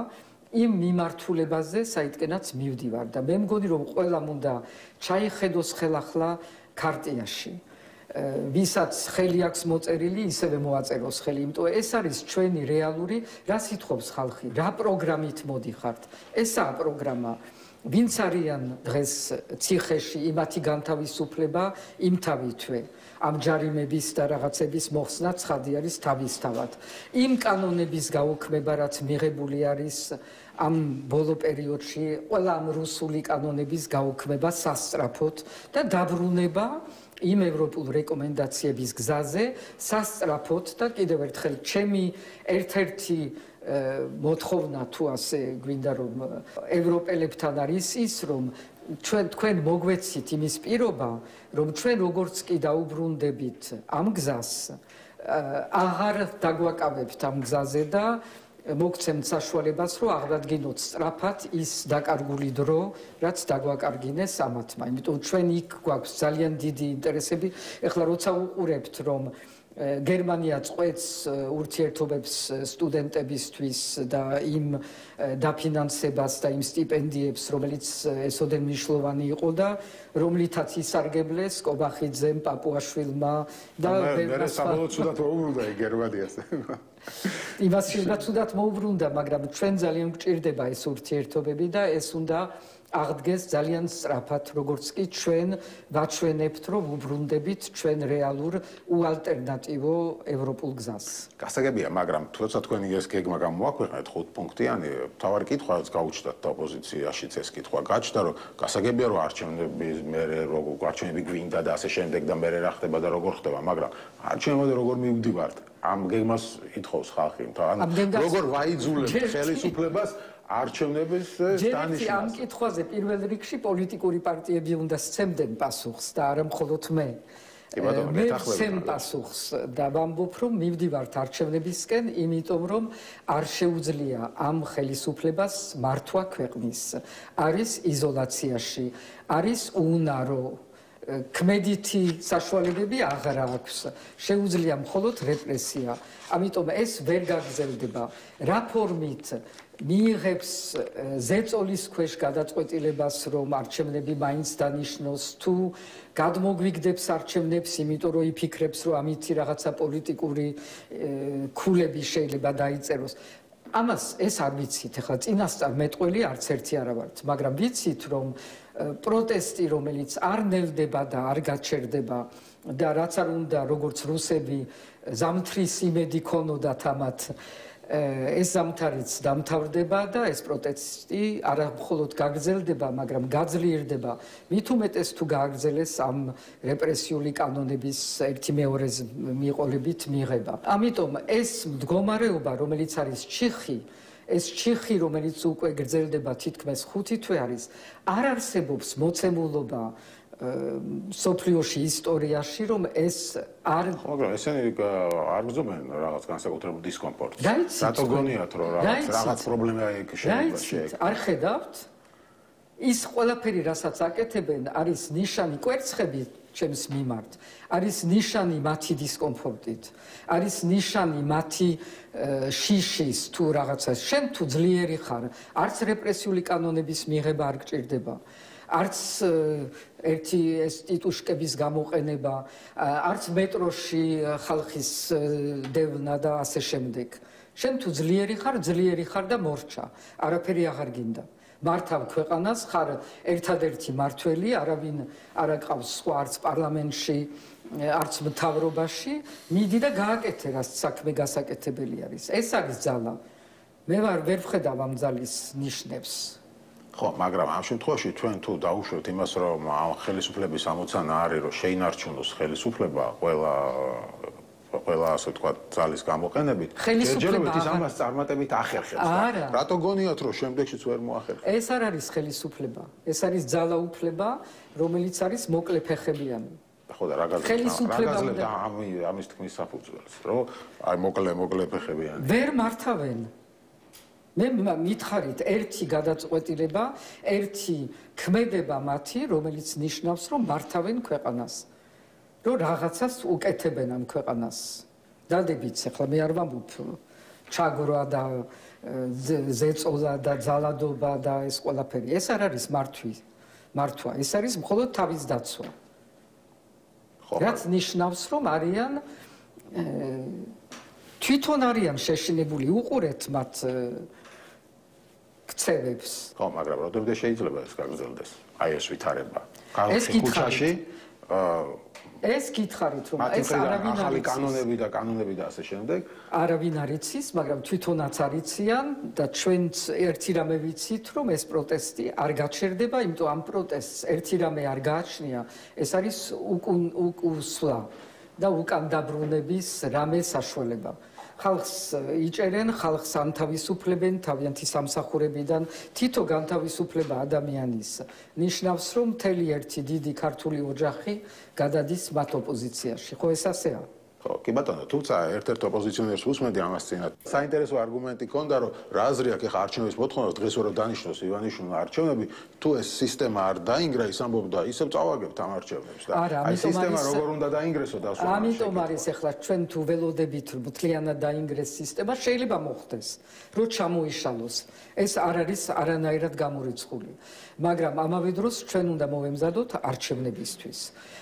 იმ მიმართულებაზე, საიდკენაც მივდივარ და მე მგონი რომ ყველამ უნდა ჩაიხედოს ხელახლა ქარტიაში. ვისაც ხელი აქვს მოწერილი, ისევე მოაწეროს ხელი, იმიტომ ეს არის ჩვენი რეალური, რა სიტყვობს ხალხი, რა პროგრამით მოდიხართ. ესაა პროგრამა. ვინც არიან დღეს ციხეში, იმათი განთავისუფლება იმთავითვე. ამ ჯარიმების და რაღაცების მოხსნა ცხადი არის თავისთავად. იმ კანონების გაუქმება, რაც მიღებული არის ამ ბოლო პერიოდში, ყველა ამ რუსული კანონების გაუქმება სასწრაფოდ და დაბრუნება იმ ევროპულ რეკომენდაციების გზაზე სასწრაფოდ და კიდევ ერთხელ ჩემი ერთ-ერთი მოთხოვნა თუ ასე გვინდა რომ ევროპელებთან არის ის რომ თქვენ მოგვეცით იმის პირობა რომ ჩვენ როგორც კი დაუბრუნდებით ამ გზას აღარ დაგვაკავებთ ამ გზაზე და მოგცემთ საშუალებას რომ აღადგინოთ სწრაფად ის დაკარგული დრო რაც დაგვაკარგინეს ამათმა იმიტომ ჩვენ იქ გვაქვს ძალიან დიდი ინტერესები ეხლა როცა უყურებთ რომ გერმანია წყვეტს ურთიერთობებს სტუდენტებისთვის და იმ დაფინანსებას და იმ სტიპენდიებს რომელიც ესოდენ მნიშვნელოვანი იყო და რომლითაც ისარგებლეს კობახიძემ პაპუაშვილმა და მე საბოლოოდ ცუდად მოუბრუნდა გერმანიას იმას შეიძლება ცუდად მოუბრუნდა მაგრამ ჩვენ ძალიან გვჭირდება ეს ურთიერთობები და ეს უნდა აღდგეს ძალიან სწრაფად როგორც კი ჩვენ ვაჩვენებთ რომ უბრუნდებით ჩვენ რეალურ უალტერნატივო ევროპულ გზას. გასაგებია, მაგრამ თორსა თქვენი ეს გეგმა გამოაქვეყნეთ 5 პუნქტიანი, თავარი კითხვაც გაუჩნდათ და ოპოზიციაშიც ეს კითხვა გაჩნდა, რომ გასაგებია რომ არჩევნების მერე როგორ არჩევნები გვინდა და ასე შემდეგ და მერე რა ხდება და როგორ ხდება, მაგრამ არჩევნებამდე როგორ მივდივართ? ამ გეგმას ითხოვს ხალხი, როგორ ვაიძულებთ ხელისუფლებას არჩევნების დანიშნას. ამ კითხვაზე პირველ რიგში პოლიტიკური პარტიები უნდა სცემდნენ პასუხს და არა მხოლოდ მე. მე ვცემ პასუხს და ვამბობ რომ მივდივართ არჩევნებისკენ, იმიტომ რომ არ შეუძლია ამ ხელისუფლებას მართვა ქვეყნის. არის იზოლაციაში, არის უნარო ქმედითი საშუალებები აღარ აქვს. შეუძლია მხოლოდ რეპრესია. ამიტომ ეს ვერ გაგრძელდება. რა ფორმით მიიღებს ზეწოლის ქვეშ გადაწყვეტილებას რომ არჩევნები მაინც დანიშნოს თუ გადმოგვიგდებს არჩევნებს იმიტომ რომ იფიქრებს რომ ამითი რაღაცა პოლიტიკური ქულები შეიძლება დაიწეროს ამას ეს არ ვიცით ახლა წინასწარ მეტყველი არც ერთი არა ვართ მაგრამ ვიცით რომ პროტესტი რომელიც არ ნელდება და არ გაჩერდება და რაც არ უნდა როგორც რუსები ზამთრის იმედი ქონოდათ ამათ ეს ზამთარიც დამთავრდება და ეს პროტესტი არა მხოლოდ გაგრძელდება, მაგრამ გაძლიერდება. მით უმეტეს თუ გააგრძელეს ამ რეპრესიული კანონების ერთი მეორეს მიყოლებით მიღება. ამიტომ ეს მდგომარეობა, რომელიც არის ჩიხი, ეს ჩიხი, რომელიც უკვე გრძელდება თითქმის 5 თვე არის, არ არსებობს მოცემულობა სოფლიოში ისტორიაში რომ ეს არ მაგრამ ესენი არ გზობენ რაღაც განსაკუთრებულ დისკომფორტს. რატო გონიათ რომ რაღაც პრობლემა იქ შეიძლება არ ხედავთ? ის ყველაფერი რასაც აკეთებენ არის ნიშანი კვერცხები ჩემს მიმართ. არის ნიშანი მათი დისკომფორტით. არის ნიშანი მათი შიშის თუ რაღაცა შენ თუ ძლიერი ხარ, არც რეპრესიული კანონების მიღება არ გჭირდება. არც ერთი ეს ტიტუშკების გამოყენება, არც მეტროში ხალხის დევნა და ასე შემდეგ. შენ თუ ძლიერი ხარ და მორჩა. არაფერი აღარ გინდა. მართავ ქვეყანას ხარ ერთადერთი მართველი, არავინ არ აკავს სხვა არც პარლამენტში, არც მთავრობაში, მიდი და გააკეთე რაც საქმე გასაკეთებელი არის. ეს არის ძალა. მე ვერ ვხედავ ამ ძალის ნიშნებს. ხო, მაგრამ ამ შემთხვევაში ჩვენ თუ დაუშვებთ იმას, რომ ამ ხელისუფლების ამოცანა არის, რომ შეინარჩუნოს ხელისუფლება ყველა ასე ვთქვათ, ძალის გამოყენებით, ჯერჯერობით ის ამას წარმატებით ახერხებს. რატო გონიათ, რომ შემდეგშიც ვერ მოახერხებს? ეს არ არის ხელისუფლება, ეს არის ძალაუფლება, რომელიც არის მოკლეფეხებიანი. ხო და რა გაძლევთ ამის თქმის საფუძველს, რომ აი მოკლეფეხებიანი. ვერ მართავენ. მე მითხარით ერთი გადაწყვეტილება, ერთი ქმედება მათი, რომელიც ნიშნავს, რომ მართავენ ქვეყანას. რომ რაღაცას უკეთებენ ამ ქვეყანას. დადებით, ახლა მე არ ვამბობ ჩაგვრა და ზეწოლა და ძალადობა და ეს ყველაფერი. ეს არ არის მართვა, ეს არის მხოლოდ თავის დაცვა. რაც ნიშნავს, რომ არიან თვითონ არიან შეშინებული, უყურეთ მათ ქცევებს. ხო, მაგრამ როდემდე შეიძლება ეს გაგრძელდეს? აი ეს ვითარება. ხალხი ქუჩაში ეს გითხარით, რომ ეს არავინ არ ახალი კანონები და ასე შემდეგ. არავინ არ იცის, მაგრამ თვითონაც არ იციან და ჩვენც ერთი რამე ვიცით, რომ ეს პროტესტი არ გაჩერდება, იმიტომ ამ პროტესტს ერთი რამე არ გააჩნია, ეს არის უკუსვლა და უკან დაბრუნების რამე საშუალება. ხალხს იჭერენ, ხალხს ანთავისუფლებენ თავიანთი სამსახურებიდან, თითო განთავისუფლება ადამიანის ნიშნავს, რომ მთელი ერთი დიდი ქართული ოჯახი გადადის მათ ოპოზიციაში. ხო, ეს ასეა? ხო, კი ბატონო, თუმცა ერთ-ერთ ოპოზიციონერს უსმენდი ამას წინათ. საინტერესო არგუმენტი ქონდა, რომ რა აზრი აქვს ახლა არჩევნების მოთხოვნა, დღეს ვარო დანიშნოს ივანიშვილმა არჩევნები, თუ ეს სისტემა არ დაინგრა, ის ამბობდა, ისევ წავაგებთ ამ არჩევნებს და აი სისტემა როგორ უნდა დაინგრესო დასვლა. ამიტომ არის ახლა ჩვენ თუ ველოდებით, რომ მთლიანად დაინგრეს სისტემა, შეიძლება მოხდეს, რომ ჩამოიშალოს. ეს არ არის არანაირად გამორიცხული. მაგრამ ამავე დროს ჩვენ უნდა მოვემზადოთ არჩევნებისთვის.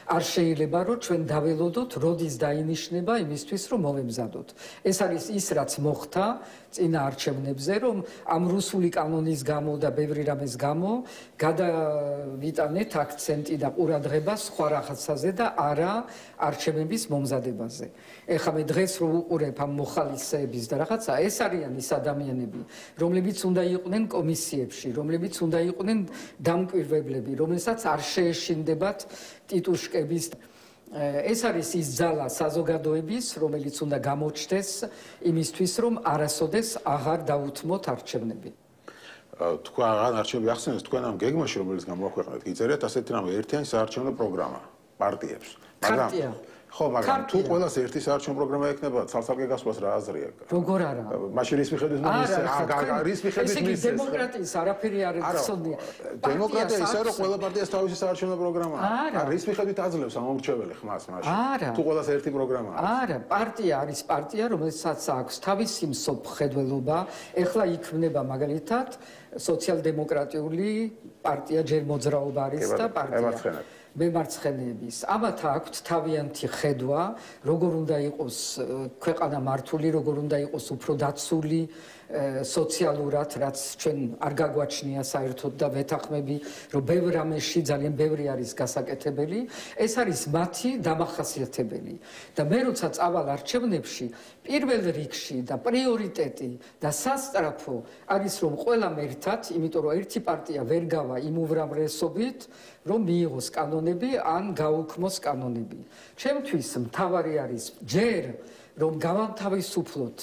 არ შეიძლება რომ ჩვენ დაველოდოთ, როდის დაინიშნება იმისთვის, რომ მოვემზადოთ. ეს არის ის, რაც მოხდა წინა არჩევნებზე, რომ ამ რუსული კანონის გამო და ბევრი რამის გამო გადავიტანეთ აქცენტი და ყურადღება სხვა რაღაცაზე და არა არჩევნების მომზადებაზე. ეხლა მე დღეს რო უყურებ ამ მოხალისეების და რაღაცა, ეს არიან ის ადამიანები, რომლებიც უნდა იყვნენ კომისიებში, რომლებიც უნდა იყვნენ დამკვირვებლები, რომელსაც არ შეეშინდებათ ტიტუშკების. ეს არის ის ძალა საზოგადოების, რომელიც უნდა გამოჩნდეს იმისთვის, რომ არასოდეს აღარ დაუთმოთ არჩევნები. თქვენ არჩევნები ახსენეთ თქვენ ამ გეგმაში, რომელიც გამოაქვეყნეთ, გიწერეთ ასეთი რამე ერთიანი საარჩევნო პროგრამა პარტიებს. მაგრამ ხო, მაგრამ თუ ყველას ერთი საარჩევნო პროგრამა ექნება, ცალ-ცალკე გასვლას რა აზრი აქვს? როგორ არა? მაშინ რის მიხედვით რის მიხედვით მისცეს? დემოკრატიის არაფერი არ ეხსოვია. დემოკრატია ისე რომ ყველა პარტიას თავისი საარჩევნო პროგრამა აქვს. რის მიხედვით აძლევს ამომრჩეველი ხმას მაშინ? თუ ყველას ერთი პროგრამა აქვს. არა, პარტია არის პარტია, რომელსაც აქვს თავისი მსოფლმხედველობა. ეხლა იქმნება მაგალითად სოციალ-დემოკრატიული პარტია, ჯერ მოძრაობა არის და პარტია მემარცხენეების. ამათ აქვთ თავიანთი ხედვა, როგორ უნდა იყოს ქვეყანა მართული, როგორ უნდა იყოს უფრო დაცული სოციალურად, რაც ჩვენ არ გაგვაჩნია საერთოდ და ვეთანხმები, რომ ბევრ რამეში ძალიან ბევრი არის გასაკეთებელი. ეს არის მათი დამახასიათებელი. და მე როცა წავალ არჩევნებში, პირველ რიგში და პრიორიტეტი და სასწრაფო არის, რომ ყველამ ერთად, იმიტომ რომ ერთი პარტია ვერ გავა იმ უვრამრესობით, რომ მიიღოს კანონები ან გაუქმოს კანონები. ჩემთვის მთავარი არის ჯერ რომ გავანთავისუფლოთ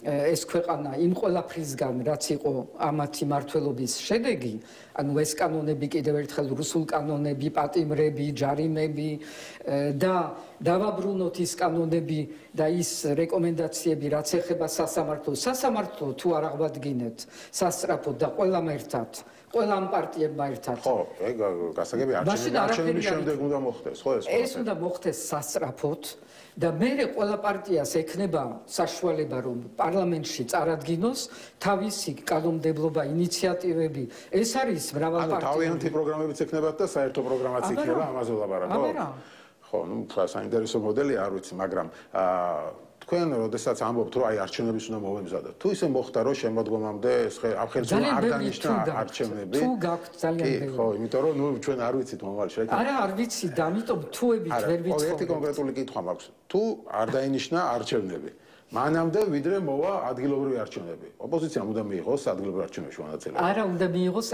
ეს ქვეყანა იმ ყველაფრისგან, რაც იყო ამათი მმართველობის შედეგი, ანუ ეს კანონები კიდევ ერთხელ რუსულ კანონები, პატიმრები, ჯარიმები და დავაბრუნოთ ის კანონები და ის რეკომენდაციები, რაც ეხება სასამართლოს. სასამართლო თუ არ აღვადგინეთ სასწრაფოდ და ყველამ ერთად ყველამ პარტიებმა ერთად. ხო, ეგ გასაგები არჩევნების შემდეგ უნდა მოხდეს, ხო ეს? ეს უნდა მოხდეს სასწრაფოდ და მე ყველა პარტიას ექნება საშუალება, რომ პარლამენტში წარადგინოს თავისი კანონმდებლობა, ინიციატივები. ეს არის მრავალპარტიული. თავიანთი პროგრამებიც ექნებათ და საერთო პროგრამაც იქნება, ამაზე ვლაპარაკობ. ხო, ნუ საინტერესო მოდელი არ ვიცი, მაგრამ თქვენ როდესაც ამბობთ, რომ აი არჩევნების უნდა მოვემზადოთ. თუ ისე მოხდა, რომ შემოდგომამდე ამ ხელს არ დანიშნა არჩევნები. თუ გაქვთ ძალიან ბევრი. ხო, იმიტომ რომ ნუ ჩვენ არ ვიცით მომავალ შეეკა. არა, არ ვიცი და ამიტომ თუებით ვერ ვიცხოვ. ერთი კონკრეტული კითხვა მაქვს. თუ არ დაინიშნა არჩევნები, მანამდე ვიდრე მოვა ადგილობრივი არჩევნები. ოპოზიციამ უნდა მიიღოს ადგილობრივ არჩევნებში მონაწილეობა. არა, უნდა მიიღოს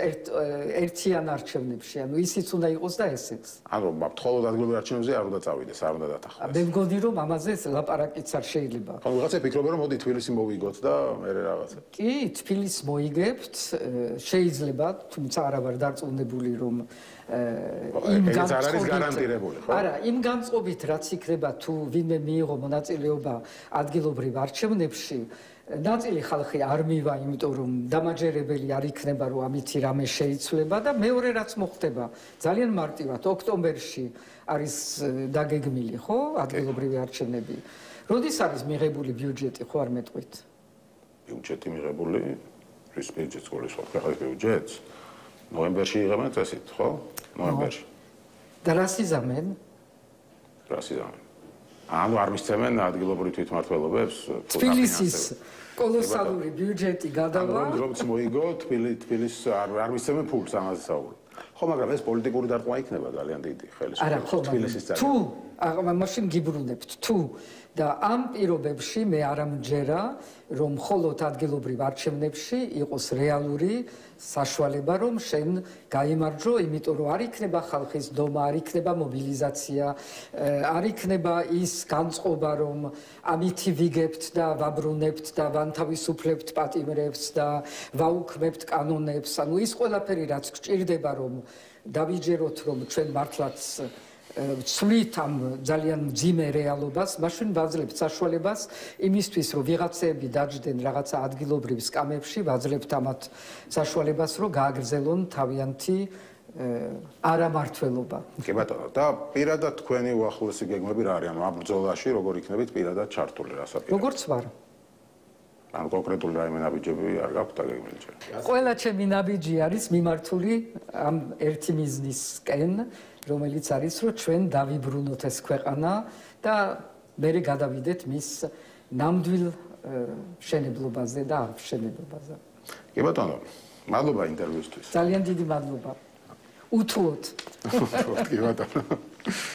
ერთიან არჩევნებში, ანუ ისიც უნდა იყოს და ესეც. ანუ მხოლოდ ადგილობრივ არჩევნებზე არ უნდა წავიდეს, არ უნდა დათანხმდეს. მე მგონი რომ ამაზე ლაპარაკიც არ შეიძლება. ანუ რაღაცა ფიქრობ რომ მოდი თბილისი მოვიგოთ და მე რაღაცა. კი, თბილისს მოიგებთ, შეიძლება, თუმცა არა ვარ დარწმუნებული რომ იმ განწყობით. არა, იმ განწყობით რაც იქნება თუ ვინმე მიიღო მონაწილეობა ადგილობრივ არჩევნებში, ნაწილი ხალხი არ მივა, იმიტომ რომ დამაჯერებელი არ იქნება, რომ ამითი რამე შეიცვლება და მეორე რაც მოხდება, ძალიან მარტივად ოქტომბერში არის დაგეგმილი, ხო, ადგილობრივი არჩევნები. როდის არის მიღებული ბიუჯეტი, ხო არ მეტყვით? ბიუჯეტი მიღებული, რის ბიუჯეტს გულისხმობ, ხალხის ბიუჯეტს. ნოემბერში იღებენ წესით, ხო? ნოემბერში. და რას იზამენ? რას იზამენ? ანუ არ მისცემენ ადგილობრივ თვითმმართველობებს თბილისის კოლოსალური ბიუჯეტი გადავა. რომც მოიგო თბილისს არ მისცემენ ფულს ამაზე საუბრობ. ხო, მაგრამ ეს პოლიტიკური დარტყმა იქნება ძალიან დიდი ხელისუფლების თბილისის წინ. თუ მაშინ გიბრუნებთ, თუ და ამ პირობებში მე არ ამჯერა, რომ მხოლოდ ადგილობრივ არჩევნებში იყოს რეალური საშუალება, რომ შენ გაიმარჯვო, იმიტომ რომ არ იქნება ხალხის დომა, არ იქნება მობილიზაცია, არ იქნება ის განწყობა, რომ ამითი ვიგებთ და ვაბრუნებთ და ვანთავისუფლებთ პატიმრებს და ვაუქმებთ კანონებს. ანუ ის ყველაფერი, რაც გჭირდება, რომ დავიჯეროთ, რომ ჩვენ მართლაც ვცვლით ამ ძალიან მძიმე რეალობას, მაშინ ვაძლევთ საშუალებას იმისთვის, რომ ვიღაცები დაждდენ რაღაცა ადგილობრივ სკამებში, ვაძლევთ ამათ საშუალებას, რომ გააგრძელონ თავიანთი არამართველობა. კი ბატონო, და პირადად თქვენი უახლოესი გეგმები რა არის? ანუ ამ ბრძოლაში როგორ იქნებით პირადად ჩართული, რასაპირა? როგორც ვარ. ან კონკრეტული რაიმე ნაბიჯები არ გაქვთ დაგეგმილი ჯერ? ყველა ჩემი ნაბიჯი არის მიმართული ამ ერთი მიზნისკენ, რომელიც არის, რომ ჩვენ დავიბრუნოთ ეს ქვეყანა და მერე გადავიდეთ მის ნამდვილ მშენებლობაზე და აღმშენებლობაზე. კი ბატონო, მადლობა ინტერვიუსთვის. ძალიან დიდი მადლობა. უთუოდ. კი ბატონო.